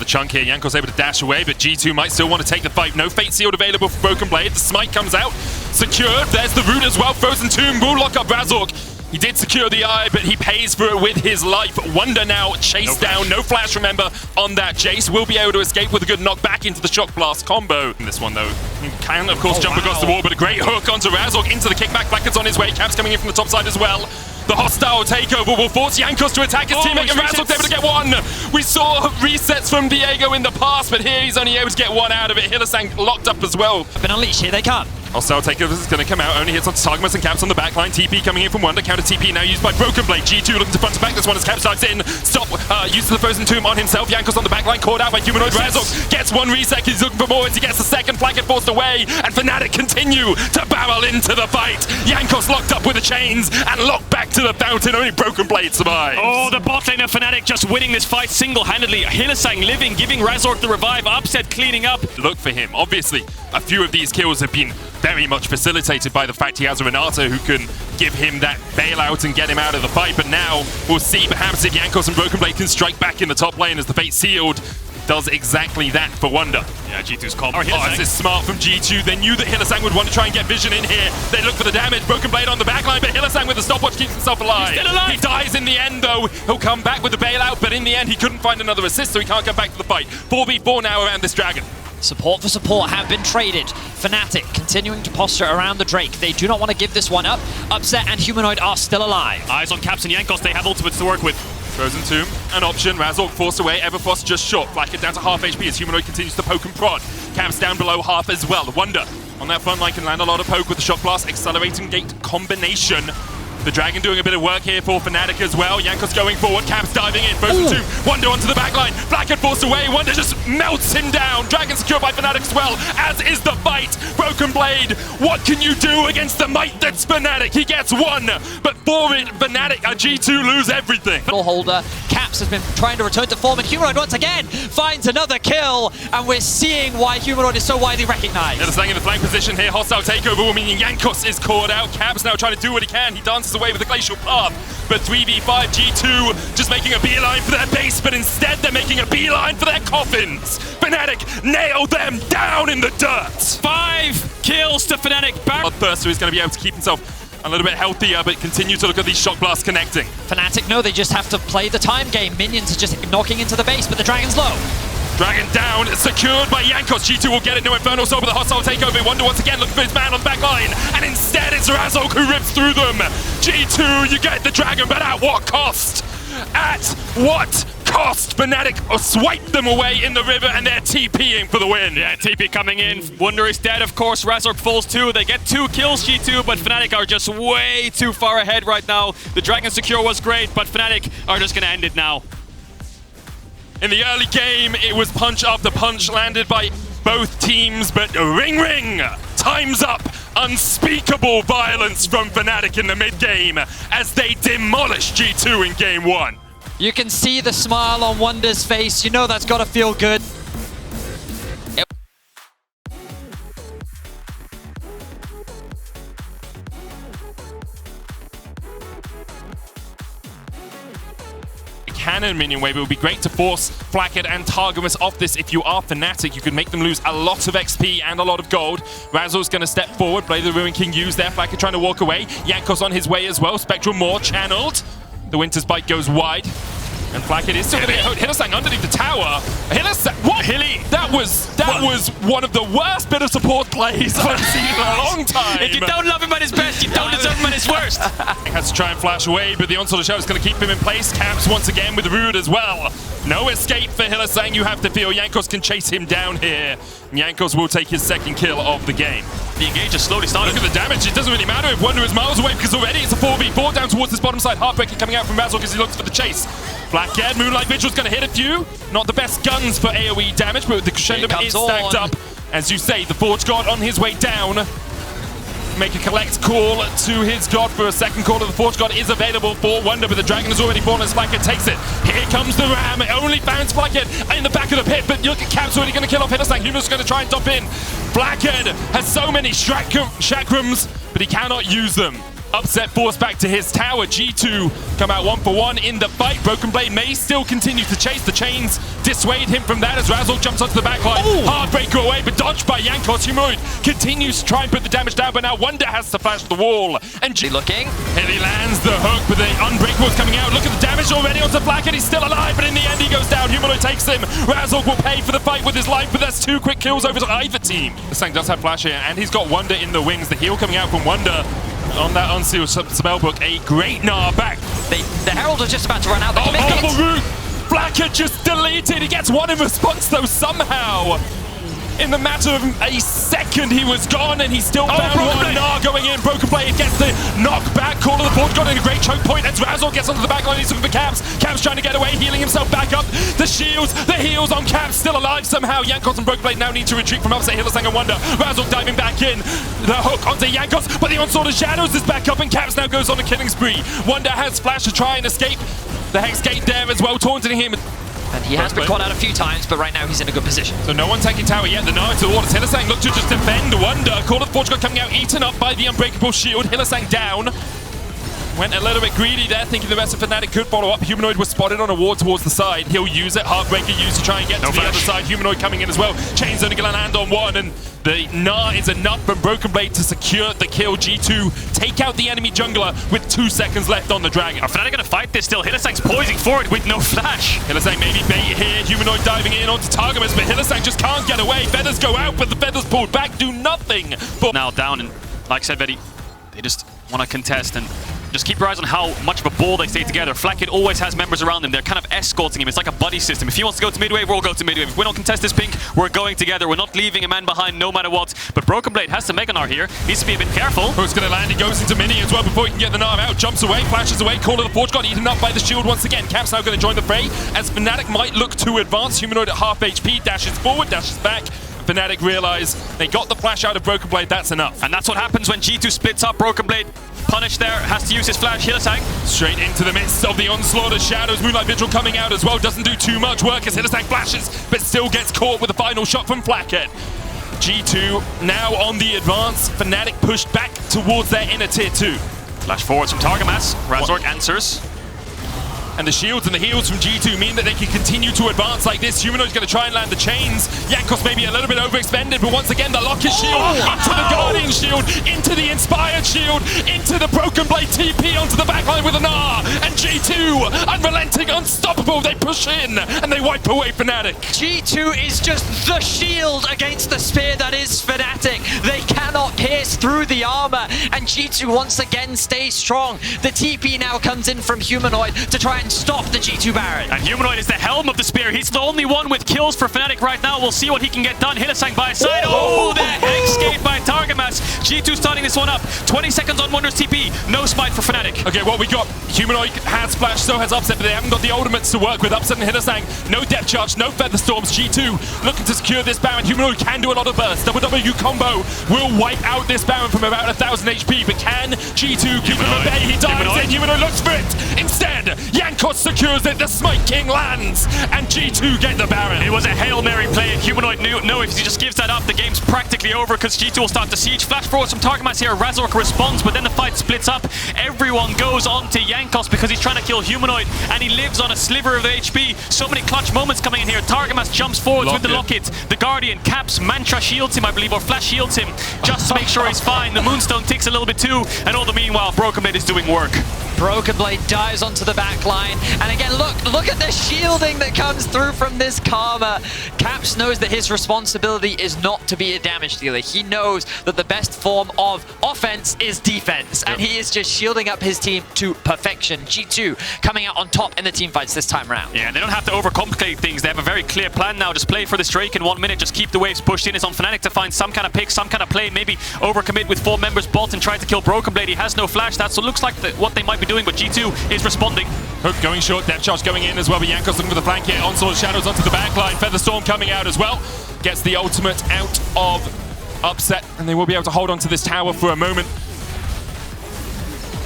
chunk here. Jankos able to dash away, but G2 might still want to take the fight. No fate sealed available for Broken Blade. The smite comes out. Secured. There's the root as well. Frozen Tomb will lock up Razork. He did secure the eye, but he pays for it with his life. Wonder now chased down. No flash, remember, on that Jace. Will be able to escape with a good knockback into the Shock Blast combo. In this one, though, he can, of course, jump across the wall, but a great hook onto Razork into the kickback. Blackhead's on his way. Caps coming in from the top side as well. The hostile takeover will force Jankos to attack his teammate, and Razork's able to get one. We saw resets from Diego in the past, but here he's only able to get one out of it. Hylissang locked up as well. Been unleashed, here they come. Hostile takeover is going to come out, only hits on Targamas and Caps on the backline. TP coming in from Wonder, counter TP now used by Broken Blade. G2 looking to front to back this one as Caps dives in. Stop, uses the Frozen Tomb on himself. Jankos on the backline, caught out by Humanoid. Razork gets one reset, he's looking for more as he gets the second. Flacket forced away, and Fnatic continue to barrel into the fight. Jankos locked up with the chains and locked back to the fountain. Only Broken Blade survives. Oh, the bot lane of Fnatic just winning this fight single-handedly. Hylissang living, giving Razork the revive. Upset cleaning up. Look for him. Obviously, a few of these kills have been very much facilitated by the fact he has a Renata who can give him that bailout and get him out of the fight. But now we'll see perhaps if Jankos and Broken Blade can strike back in the top lane as the fate sealed does exactly that for Wonder. Yeah, G2's comp. Oh, this is smart from G2. They knew that Hylissang would want to try and get vision in here. They look for the damage. Broken Blade on the backline, but Hylissang with the stopwatch keeps himself alive. He's still alive. He dies in the end, though. He'll come back with the bailout, but in the end, he couldn't find another assist, so he can't come back to the fight. 4v4 now around this dragon. Support for support have been traded. Fnatic continuing to posture around the Drake. They do not want to give this one up. Upset and Humanoid are still alive. Eyes on Caps and Jankos. They have ultimates to work with. Frozen Tomb, an option. Razork forced away. Everfrost just short. Flacket down to half HP as Humanoid continues to poke and prod. Caps down below half as well. Wonder on that front line can land a lot of poke with the Shock Blast. Accelerating gate combination. The Dragon doing a bit of work here for Fnatic as well. Jankos going forward, Caps diving in. Frozen Tomb, Wonder onto the backline. Blackhead forced away, Wonder just melts him down. Dragon secured by Fnatic as well, as is the fight. Broken Blade, what can you do against the might that's Fnatic? He gets one, but for it, Fnatic, G2 lose everything. Holder, Caps has been trying to return to form, and Humanoid once again finds another kill, and we're seeing why Humanoid is so widely recognized. Hylissang in the flank position here. Hostile takeover, meaning Jankos is caught out. Caps now trying to do what he can. He dances away with the glacial path, but 3v5 G2 just making a beeline for their base, but instead they're making a beeline for their coffins. Fnatic nailed them down in the dirt. 5 kills to Fnatic. Thurster is going to be able to keep himself a little bit healthier, but continue to look at these shock blasts connecting. Fnatic know they just have to play the time game. Minions are just knocking into the base, but the Dragon's low. Dragon down, secured by Jankos. G2 will get it, no Infernal Soul, but the hostile takeover. Wonder once again looking for his man on the back line, and instead it's Razork who rips through them. G2, you get the Dragon, but at what cost? At what cost? Fnatic swipe them away in the river, and they're TPing for the win. Yeah, TP coming in. Wonder is dead, of course. Razork falls too. They get 2 kills, G2, but Fnatic are just way too far ahead right now. The Dragon secure was great, but Fnatic are just gonna end it now. In the early game, it was punch after punch landed by both teams, but ring, time's up. Unspeakable violence from Fnatic in the mid-game as they demolish G2 in game 1. You can see the smile on Wonder's face. You know that's got to feel good. Cannon minion wave. It would be great to force Flacket and Targamas off this. If you are Fnatic, you could make them lose a lot of XP and a lot of gold. Razor's going to step forward. Blade of the Ruin King used there. Flacket trying to walk away. Jankos on his way as well. Spectral more channeled. The Winter's Bite goes wide. And Flacket is still going to get Hylissang underneath the tower. Hylissang, what? Hilly, that was one of the worst bit of support plays I've seen in a long time. If you don't love him at his best, you don't deserve him at his worst. Has to try and flash away, but the onslaught of shadow is going to keep him in place. Caps once again with the Rude as well. No escape for Hylissang, you have to feel. Jankos can chase him down here. Jankos will take his second kill of the game. The engage is slowly starting. Look at the damage. It doesn't really matter if Wonder is miles away because already it's a 4v4 down towards this bottom side. Heartbreaking coming out from Razork as he looks for the chase. Blackhead, Moonlight Vigil's going to hit a few. Not the best guns for AoE damage, but the crescendo is stacked up. As you say, the Forge God on his way down. Make a collect call to his god for a second call. The Forge God is available for Wonder, but the Dragon has already fallen as Blackhead takes it. Here comes the Ram. It only finds Blackhead in the back of the pit, but look at Caps already going to kill off Hylissang. Human's going to try and top in. Blackhead has so many chakrams, but he cannot use them. Upset forced back to his tower. G2 come out 1-for-1 in the fight. Broken Blade may still continue to chase. The chains dissuade him from that as Razork jumps onto the backline. Heartbreaker away, but dodged by Jankos. Humanoid continues to try and put the damage down, but now Wonder has to flash the wall. And G looking. And he lands the hook, but the Unbreakable's coming out. Look at the damage already onto Black, and he's still alive, but in the end he goes down. Humanoid takes him. Razork will pay for the fight with his life, but that's 2 quick kills over to either team. This thing does have flash here, and he's got Wonder in the wings. The heal coming out from Wonder on that unsealed spellbook. A great gnaw back. The Herald are just about to run out. Oh, the root! Black had just deleted. He gets one in response, though, somehow. In the matter of a second, he was gone, and he still found one. Gnaw going in. Broken Blade gets the knockback. Call of the Forge got in a great choke point, and Razor gets onto the backline. He's looking for Caps. Caps trying to get away, healing himself back up. The shields, the heals on Caps, still alive somehow. Jankos and Broken Blade now need to retreat from Upset. Hillersang and Wonder. Razor diving back in. The hook onto Jankos, but the onslaught of Shadows is back up, and Caps now goes on a killing spree. Wonder has flash to try and escape. The Hex Gate there as well, taunting him. And he has been caught out a few times, but right now he's in a good position. So no one taking tower yet. The Nile to the water. Hillersang look to just defend Wonder. Call of the Forge God coming out, eaten up by the Unbreakable shield. Hillersang down. Went a little bit greedy there, thinking the rest of Fnatic could follow up. Humanoid was spotted on a ward towards the side. He'll use it. Heartbreaker used to try and get to the other side. Humanoid coming in as well. Chain's only going to land on one, and the Gnaw is enough from Broken Blade to secure the kill. G2 take out the enemy jungler with 2 seconds left on the Dragon. Are Fnatic going to fight this still? Hillersang's poising forward with no flash. Hillersang maybe bait here. Humanoid diving in onto Targamas, but Hillersang just can't get away. Feathers go out, but the feathers pulled back do nothing. But now down, and like I said, Betty, they just want to contest and just keep your eyes on how much of a ball they stay together. Flakkid always has members around him. They're kind of escorting him. It's like a buddy system. If he wants to go to midwave, we'll go to midwave. If we don't contest this pink, we're going together. We're not leaving a man behind no matter what. But Broken Blade has to Meganar here. Needs to be a bit careful. Who's going to land? He goes into mini as well before he can get the Narm out. Jumps away, flashes away. Call of the Forge got eaten up by the shield once again. Cap's now going to join the fray as Fnatic might look to advance. Humanoid at half HP. Dashes forward, dashes back. Fnatic realize they got the flash out of Broken Blade. That's enough. And that's what happens when G2 splits up. Broken Blade punished there, has to use his flash. Hillersang straight into the midst of the onslaught of Shadows. Moonlight Vigil coming out as well. Doesn't do too much work as Hillersang flashes, but still gets caught with the final shot from Flakkid. G2 now on the advance. Fnatic pushed back towards their inner tier 2. Flash forwards from Targamas. Razork answers. And the shields and the heals from G2 mean that they can continue to advance like this. Humanoid's going to try and land the chains. Jankos may be a little bit overextended, but once again, the Locket shield into the Guardian shield, into the Inspired shield, into the Broken Blade TP onto the backline with an R. And G2, unrelenting, unstoppable, they push in and they wipe away Fnatic. G2 is just the shield against the spear that is Fnatic. They cannot pierce through the armor, and G2 once again stays strong. The TP now comes in from Humanoid to try and stop the G2 Baron. And Humanoid is the helm of the spear. He's the only one with kills for Fnatic right now. We'll see what he can get done. Hillersang by his side. Oh, the Hex Gate by Targamas. G2 starting this one up. 20 seconds on Wonder's TP. No smite for Fnatic. Okay, what we got? Humanoid has flash, so has Upset, but they haven't got the ultimates to work with. Upset and Hillersang, no depth charge, no feather storms. G2 looking to secure this Baron. Humanoid can do a lot of bursts. W combo will wipe out this Baron from about 1,000 HP, but can G2 keep him at bay? He dives in. Humanoid looks for it. Instead, Jankos secures it. The Smite King lands, and G2 get the Baron. It was a Hail Mary play, and Humanoid knew if he just gives that up, the game's practically over because G2 will start to siege. Flash forwards from Targamas here. Razork responds, but then the fight splits up. Everyone goes on to Jankos because he's trying to kill Humanoid, and he lives on a sliver of the HP. So many clutch moments coming in here. Targamas jumps forwards with the Locket. The Guardian, Caps, Mantra shields him, I believe, or Flash shields him just to make sure he's fine. The Moonstone ticks a little bit too, and all the meanwhile, Broken Blade is doing work. Broken Blade dives onto the back line, and again, look at the shielding that comes through from this Karma. Caps knows that his responsibility is not to be a damage dealer. He knows that the best form of offense is defense, and he is just shielding up his team to perfection. G2 coming out on top in the team fights this time around. Yeah, they don't have to overcomplicate things. They have a very clear plan now. Just play for this Drake in 1 minute. Just keep the waves pushed in. It's on Fnatic to find some kind of pick, some kind of play. Maybe overcommit with 4 members bot and try to kill Broken Blade. He has no flash. That's what looks like what they might be doing, but G2 is responding. Hook going short, depth charge going in as well, but Jankos looking for the flank here. Onslaught Shadows onto the backline. Featherstorm coming out as well. Gets the ultimate out of Upset, and they will be able to hold on to this tower for a moment.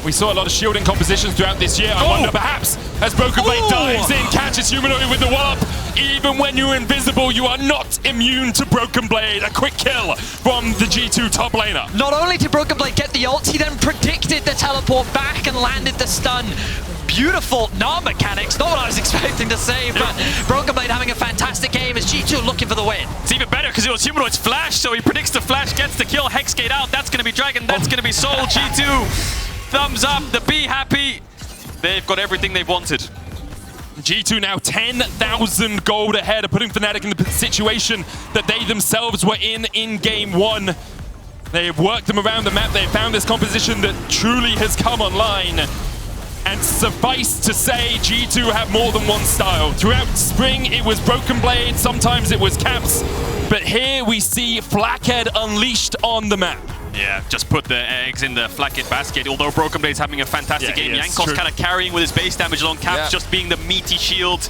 We saw a lot of shielding compositions throughout this year. I wonder perhaps as Broken Blade dives in, catches Humanoid with the wallop. even when you're invisible, you are not immune to Broken Blade. A quick kill from the G2 top laner. Not only did Broken Blade get the ult, he then predicted the teleport back and landed the stun. Beautiful Gnar mechanics, not what I was expecting to say, but Broken Blade having a fantastic game as G2 looking for the win. It's even better because it was Humanoid's flash, so he predicts the flash, gets the kill, Hexgate out, that's going to be Dragon, that's going to be Soul. G2, thumbs up, the Be Happy. They've got everything they've wanted. G2 now 10,000 gold ahead of putting Fnatic in the situation that they themselves were in game one. They have worked them around the map, they've found this composition that truly has come online. And suffice to say, G2 have more than one style. Throughout spring, it was Broken Blade, sometimes it was Caps. But here we see Flackhead unleashed on the map. Yeah, just put the eggs in the Flackhead basket, although Broken Blade's having a fantastic game. Jankos kind of carrying with his base damage along, Caps just being the meaty shield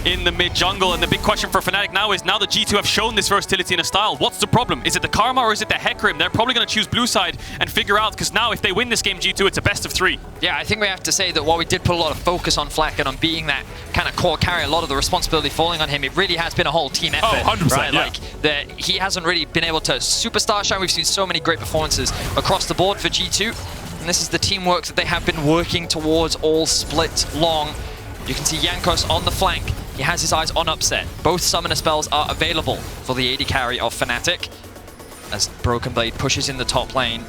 in the mid-jungle. And the big question for Fnatic now is, now that G2 have shown this versatility in a style, what's the problem? Is it the Karma or is it the Hecarim? They're probably going to choose blue side and figure out, because now if they win this game, G2, it's a best of 3. Yeah, I think we have to say that while we did put a lot of focus on Flack and on being that kind of core carry, a lot of the responsibility falling on him, it really has been a whole team effort. Oh, 100%, right? Like, he hasn't really been able to superstar shine. We've seen so many great performances across the board for G2. And this is the teamwork that they have been working towards all split long. You can see Jankos on the flank. He has his eyes on upset. Both summoner spells are available for the AD carry of Fnatic. As Broken Blade pushes in the top lane.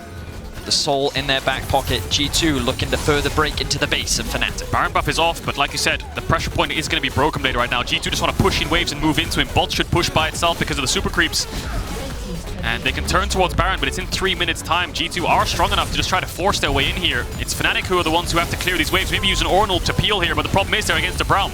The Soul in their back pocket. G2 looking to further break into the base of Fnatic. Baron buff is off, but like you said, the pressure point is going to be Broken Blade right now. G2 just want to push in waves and move into him. Bot should push by itself because of the super creeps. And they can turn towards Baron, but it's in 3 minutes time. G2 are strong enough to just try to force their way in here. It's Fnatic who are the ones who have to clear these waves. Maybe use an Ornal to peel here, but the problem is they're against the Braum.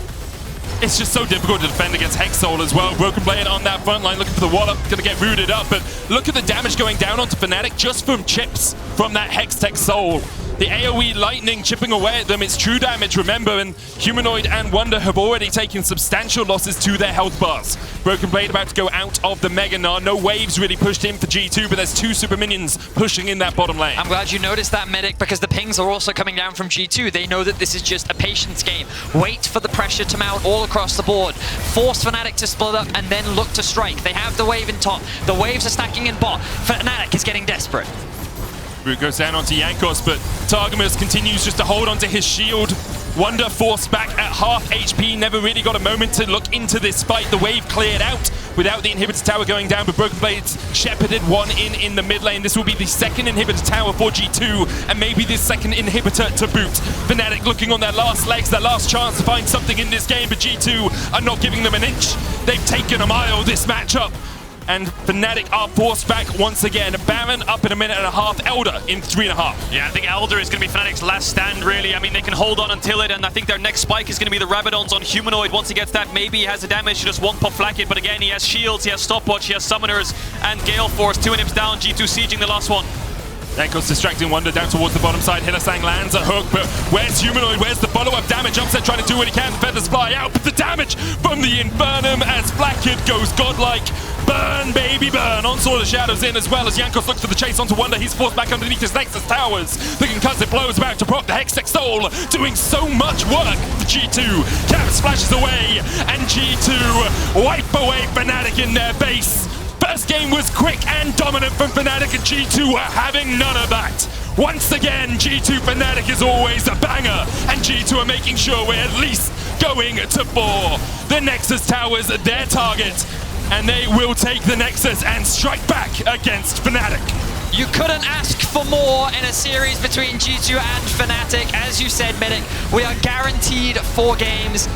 It's just so difficult to defend against Hex Soul as well. Broken Blade on that front line looking for the wall-up, going to get rooted up, but look at the damage going down onto Fnatic just from chips from that Hextech Soul. The AoE Lightning chipping away at them, it's true damage, remember, and Humanoid and Wonder have already taken substantial losses to their health bars. Broken Blade about to go out of the Mega Gnar. No waves really pushed in for G2, but there's 2 super minions pushing in that bottom lane. I'm glad you noticed that, Medic, because the pings are also coming down from G2. They know that this is just a patience game. Wait for the pressure to mount all across the board. Force Fnatic to split up and then look to strike. They have the wave in top. The waves are stacking in bot. Fnatic is getting desperate. Root goes down onto Jankos, but Targamas continues just to hold onto his shield. Wonder forced back at half HP, never really got a moment to look into this fight. The wave cleared out without the inhibitor tower going down, but Broken Blades shepherded one in the mid lane. This will be the second inhibitor tower for G2, and maybe the second inhibitor to boot. Fnatic looking on their last legs, their last chance to find something in this game, but G2 are not giving them an inch. They've taken a mile this matchup. And Fnatic are forced back once again. Baron up in a minute and a half, Elder in 3.5. Yeah, I think Elder is going to be Fnatic's last stand, really. I mean, they can hold on until it, and I think their next spike is going to be the Rabadons on Humanoid. Once he gets that, maybe he has the damage to just one-pop flack it, but again, he has shields, he has stopwatch, he has summoners, and Gale Force. 2 inhibs down, G2 sieging the last one. Jankos distracting Wonder down towards the bottom side. Hillisang lands a hook, but where's Humanoid? Where's the follow-up damage? Upset trying to do what he can. Feathers fly out, but the damage from the Infernum as Flackhead goes godlike. Burn, baby, burn. Onslaught of Shadows in as well as Jankos looks for the chase onto Wonder. He's forced back underneath his Nexus towers. The concussive blow is about to proc the Hextech Soul, doing so much work for G2. Caps flashes away, and G2 wipe away Fnatic in their base. First game was quick and dominant from Fnatic, and G2 were having none of that. Once again, G2 Fnatic is always a banger, and G2 are making sure we're at least going to 4. The Nexus Tower's their target, and they will take the Nexus and strike back against Fnatic. You couldn't ask for more in a series between G2 and Fnatic. As you said, Medic, we are guaranteed 4 games.